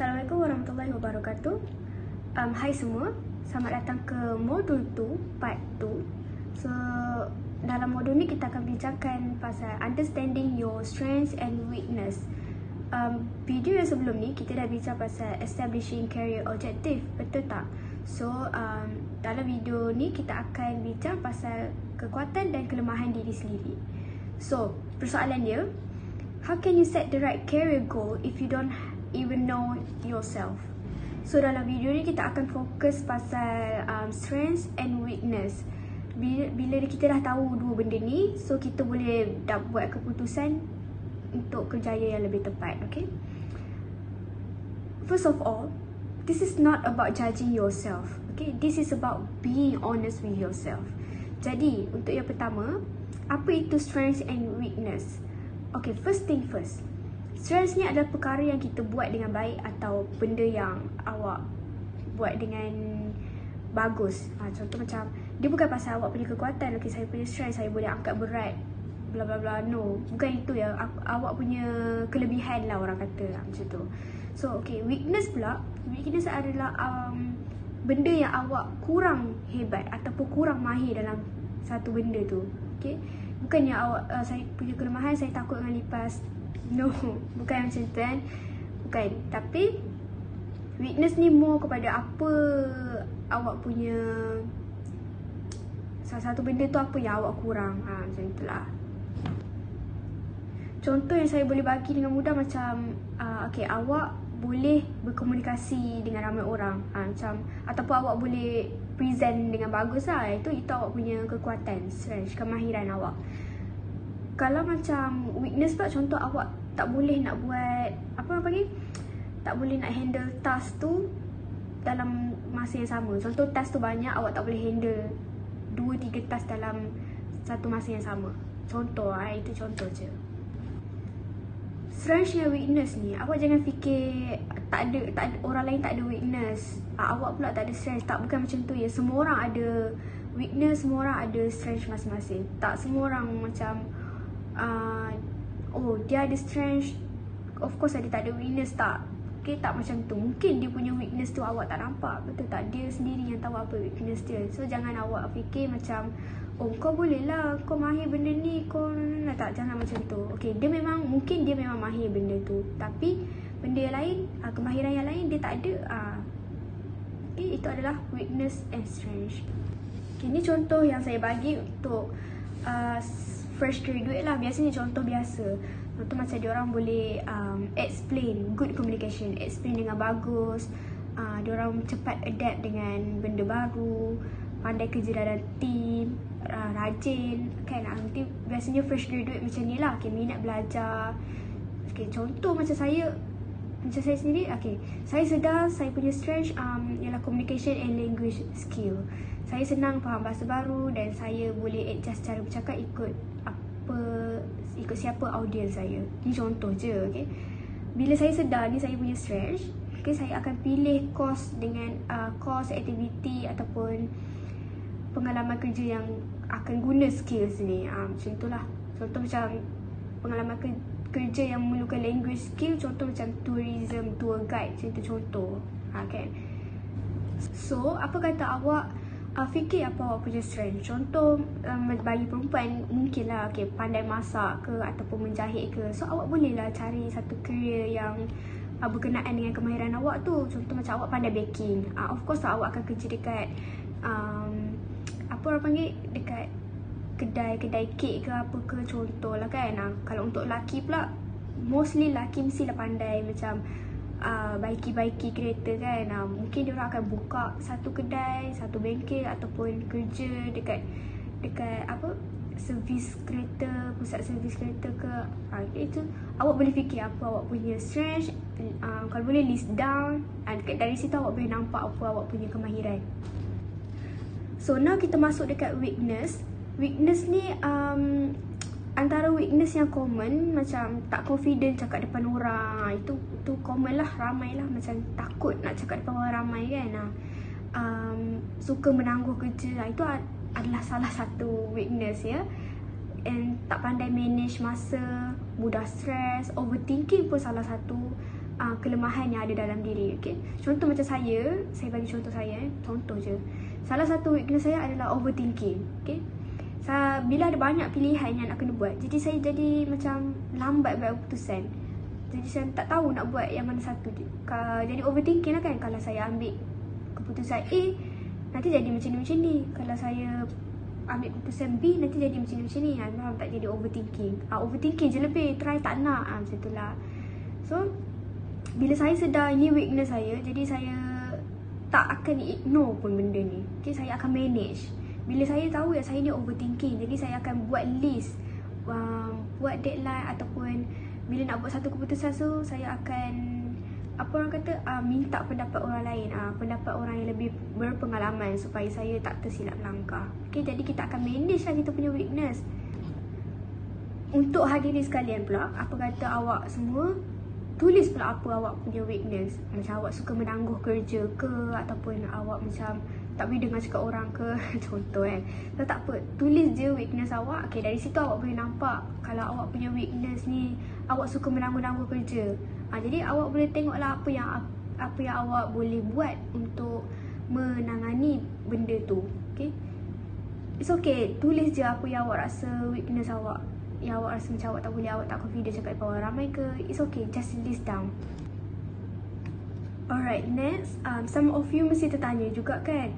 Assalamualaikum warahmatullahi wabarakatuh. Hai semua, selamat datang ke modul 2 part 2. So dalam modul ni kita akan bincangkan pasal understanding your strengths and weakness. Video yang sebelum ni kita dah bincang pasal establishing career objective, betul tak? So dalam video ni kita akan bincang pasal kekuatan dan kelemahan diri sendiri. So persoalan dia, how can you set the right career goal if you don't even know yourself? So dalam video ni kita akan fokus pasal strengths and weakness. Bila kita dah tahu dua benda ni, so kita boleh buat keputusan untuk kerjaya yang lebih tepat, okay? First of all, this is not about judging yourself, okay? This is about being honest with yourself. Jadi, untuk yang pertama, apa itu strengths and weakness? Okay, first thing first. Strengths ni adalah perkara yang kita buat dengan baik atau benda yang awak buat dengan bagus. Contoh macam, dia bukan pasal awak punya kekuatan, okay, saya punya strength, saya boleh angkat berat, bla bla bla. No, bukan itu ya. Awak punya kelebihan lah orang kata macam tu. So okay, weakness pula, weakness adalah benda yang awak kurang hebat ataupun kurang mahir dalam satu benda tu. Okay, bukannya awak saya punya kelemahan, saya takut dengan lipas. No, bukan macam tu kan. Bukan, tapi weakness ni more kepada apa awak punya, salah satu benda tu apa yang awak kurang. Macam itulah. Contoh yang saya boleh bagi dengan mudah macam okay, awak boleh berkomunikasi dengan ramai orang, macam, ataupun awak boleh present dengan bagus lah. Itu awak punya kekuatan, strength, kemahiran awak. Kalau macam weakness pula, contoh awak tak boleh nak buat, apa orang panggil, tak boleh nak handle task tu dalam masa yang sama. Contoh task tu banyak, awak tak boleh handle 2-3 task dalam satu masa yang sama. Contoh, itu contoh je. Strength dan weakness ni, awak jangan fikir tak ada orang lain tak ada weakness, awak pula tak ada strength. Tak, bukan macam tu ya. Semua orang ada weakness, semua orang ada strength masing-masing. Tak semua orang macam oh dia ada strength, of course dia tak ada weakness. Tak, okay, tak macam tu. Mungkin dia punya weakness tu awak tak nampak, betul tak? Dia sendiri yang tahu apa weakness dia. So jangan awak fikir macam, oh kau boleh lah, kau mahir benda ni, kau tak, jangan macam tu. Okay, dia memang, mungkin dia memang mahir benda tu, tapi benda yang lain, kemahiran yang lain dia tak ada. Okay, itu adalah weakness and strength. Okay, ni contoh yang saya bagi untuk fresh graduate lah. Biasanya contoh biasa. Contoh macam diorang boleh explain, good communication, explain dengan bagus. Diorang cepat adapt dengan benda baru, pandai kerja dalam team, rajin kan. Nanti biasanya fresh graduate macam ni lah, okay, minat belajar. Okay, contoh macam saya sendiri, okay, saya sedar saya punya strength ialah communication and language skill. Saya senang faham bahasa baru dan saya boleh adjust cara bercakap ikut siapa audience saya. Ni contoh je, okay. Bila saya sedar ni saya punya strength, okay, saya akan pilih course dengan course, activity ataupun pengalaman kerja yang akan guna skills ni. Macam itulah. Contoh macam pengalaman kerja yang memerlukan language skill, contoh macam tourism, tour guide, macam itu contoh. Kan? So, apa kata awak fikir apa awak punya strength. Contoh bagi perempuan mungkin lah, okay, pandai masak ke ataupun menjahit ke. So awak boleh lah cari satu career yang berkenaan dengan kemahiran awak tu. Contoh macam awak pandai baking, of course lah, awak akan kerja dekat apa orang panggil, dekat kedai kek ke apa ke, contoh lah kan. Kalau untuk lelaki pula, mostly lelaki mestilah pandai macam baiki kereta kan. Mungkin diorang akan buka satu kedai, satu bengkel ataupun kerja dekat apa, servis kereta, pusat servis kereta ke. Itu awak boleh fikir apa awak punya strength. Kalau boleh list down, dari situ awak boleh nampak apa awak punya kemahiran. So now kita masuk dekat weakness. Weakness ni antara weakness yang common, macam tak confident cakap depan orang. Itu common lah, ramai lah. Macam takut nak cakap depan orang ramai kan. Suka menangguh kerja, itu adalah salah satu weakness ya. And tak pandai manage masa, mudah stress, overthinking pun salah satu kelemahan yang ada dalam diri. Okay? Contoh macam saya bagi contoh saya, contoh je. Salah satu weakness saya adalah overthinking. Okay? Bila ada banyak pilihan yang nak kena buat, jadi saya jadi macam lambat buat keputusan. Jadi saya tak tahu nak buat yang mana satu. Jadi overthinking lah kan. Kalau saya ambil keputusan A, nanti jadi macam ni. Kalau saya ambil keputusan B, nanti jadi macam ni. Memang tak jadi overthinking. Overthinking je lebih, try tak nak. Macam tu lah. So, bila saya sedar ini weakness saya, jadi saya tak akan ignore pun benda ni. Okay, saya akan manage. Bila saya tahu yang saya ni overthinking, jadi saya akan buat list, buat deadline, ataupun bila nak buat satu keputusan tu, saya akan minta pendapat orang lain, pendapat orang yang lebih berpengalaman supaya saya tak tersilap langkah. Okay, jadi kita akan manage lah kita punya weakness. Untuk hadirin sekalian pula, apa kata awak semua, tulis pula apa awak punya weakness. Macam awak suka menangguh kerja ke, ataupun awak macam tak boleh dengar cakap orang ke. Contoh kan. So, tak apa, tulis je weakness awak. Okay, dari situ awak boleh nampak kalau awak punya weakness ni, awak suka menangguh-nangguh kerja. Jadi awak boleh tengoklah apa yang awak boleh buat untuk menangani benda tu. Okay, it's okay, tulis je apa yang awak rasa weakness awak, yang awak rasa macam awak tak boleh, awak tak confident cakap depan orang ramai ke. It's okay, just list down. Alright, next, some of you mesti tertanya juga kan,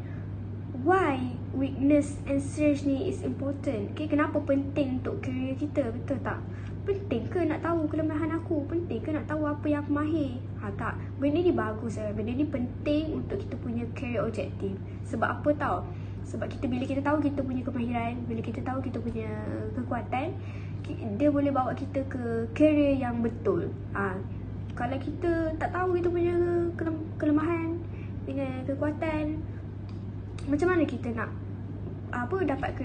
why weakness and strength ni is important. Okay, kenapa penting untuk career kita, betul tak? Penting ke nak tahu kelemahan aku? Penting ke nak tahu apa yang aku mahir? Tak, benda ni bagus lah. Benda ni penting untuk kita punya career objective. Sebab apa tau? Sebab bila kita tahu kita punya kemahiran, bila kita tahu kita punya kekuatan, dia boleh bawa kita ke career yang betul. Kalau kita tak tahu kita punya kelemahan dengan kekuatan, macam mana kita nak dapat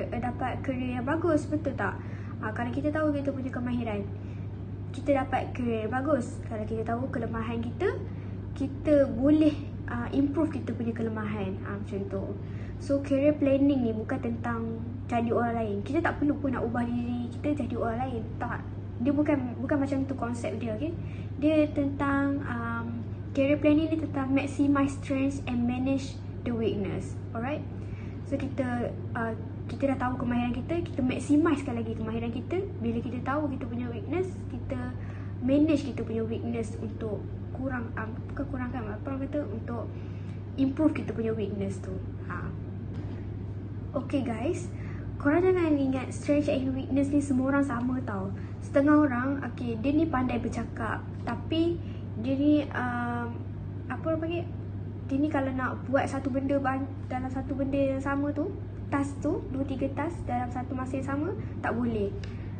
career yang bagus, betul tak? Kalau kita tahu kita punya kemahiran, kita dapat career yang bagus. Kalau kita tahu kelemahan kita, kita boleh improve kita punya kelemahan. Macam tu. So career planning ni bukan tentang jadi orang lain. Kita tak perlu pun nak ubah diri kita jadi orang lain. Tak. Dia bukan macam tu konsep dia, okay? Dia tentang career planning ni tentang maximize strengths and manage the weakness. Alright? So kita dah tahu kemahiran kita, kita maximizekan lagi kemahiran kita. Bila kita tahu kita punya weakness, kita manage kita punya weakness untuk untuk improve kita punya weakness tu. Okay guys, korang jangan ingat strength and weakness ni semua orang sama tau. Setengah orang, okay, dia ni pandai bercakap, tapi dia ni dia ni kalau nak buat satu benda dalam satu benda yang sama tu, task tu, 2-3 task dalam satu masa yang sama, tak boleh.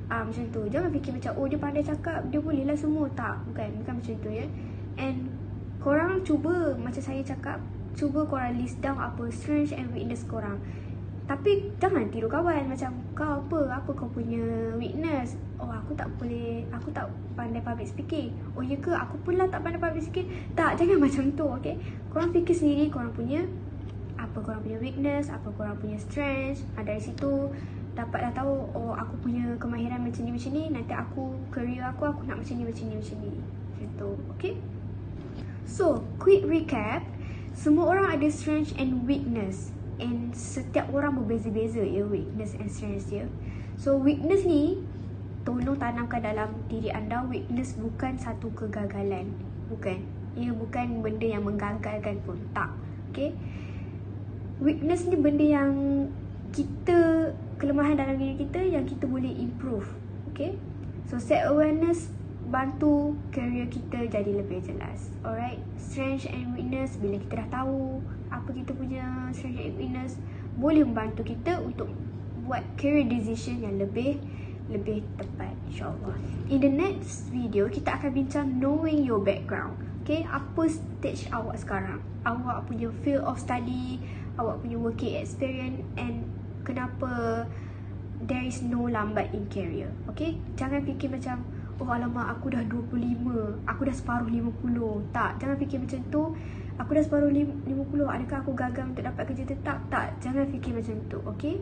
Macam tu. Jangan fikir macam, oh dia pandai cakap, dia boleh lah semua. Tak, bukan macam tu ya. And korang cuba, macam saya cakap, cuba korang list down apa strength and weakness korang. Tapi jangan tiru kawan. Macam kau apa kau punya weakness? Oh aku tak pandai public speaking. Oh ya ke, aku pun lah tak pandai public speaking. Tak, jangan macam tu, okay? Korang fikir sendiri korang punya weakness, apa korang punya strength. Dari situ dapatlah tahu, oh aku punya kemahiran macam ni, nanti career aku nak macam ni. Macam tu, okay? So, quick recap. Semua orang ada strength and weakness, and setiap orang berbeza-beza ya weakness and strength dia. So, weakness ni tolong tanamkan dalam diri anda. Weakness bukan satu kegagalan. Bukan. Ia bukan benda yang menggagalkan pun. Tak. Okay? Weakness ni benda yang kelemahan dalam diri kita yang kita boleh improve. Okay? So, self awareness bantu career kita jadi lebih jelas. Alright? Strength and weakness, bila kita dah tahu apa kita punya strength and weakness, boleh membantu kita untuk buat career decision yang lebih tepat, insyaAllah. In the next video, kita akan bincang knowing your background. Okay? Apa stage awak sekarang? Awak punya field of study, awak punya working experience, and kenapa there is no lambat in career. Okay? Jangan fikir macam, oh alamak aku dah 25, aku dah separuh 50. Tak, jangan fikir macam tu. Aku dah separuh 50, adakah aku gagal untuk dapat kerja tetap? Tak, jangan fikir macam tu, okay?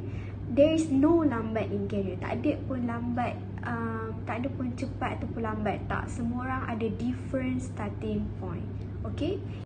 There is no lambat in career. Tak ada pun lambat tak ada pun cepat ataupun lambat, tak. Semua orang ada different starting point. Okay?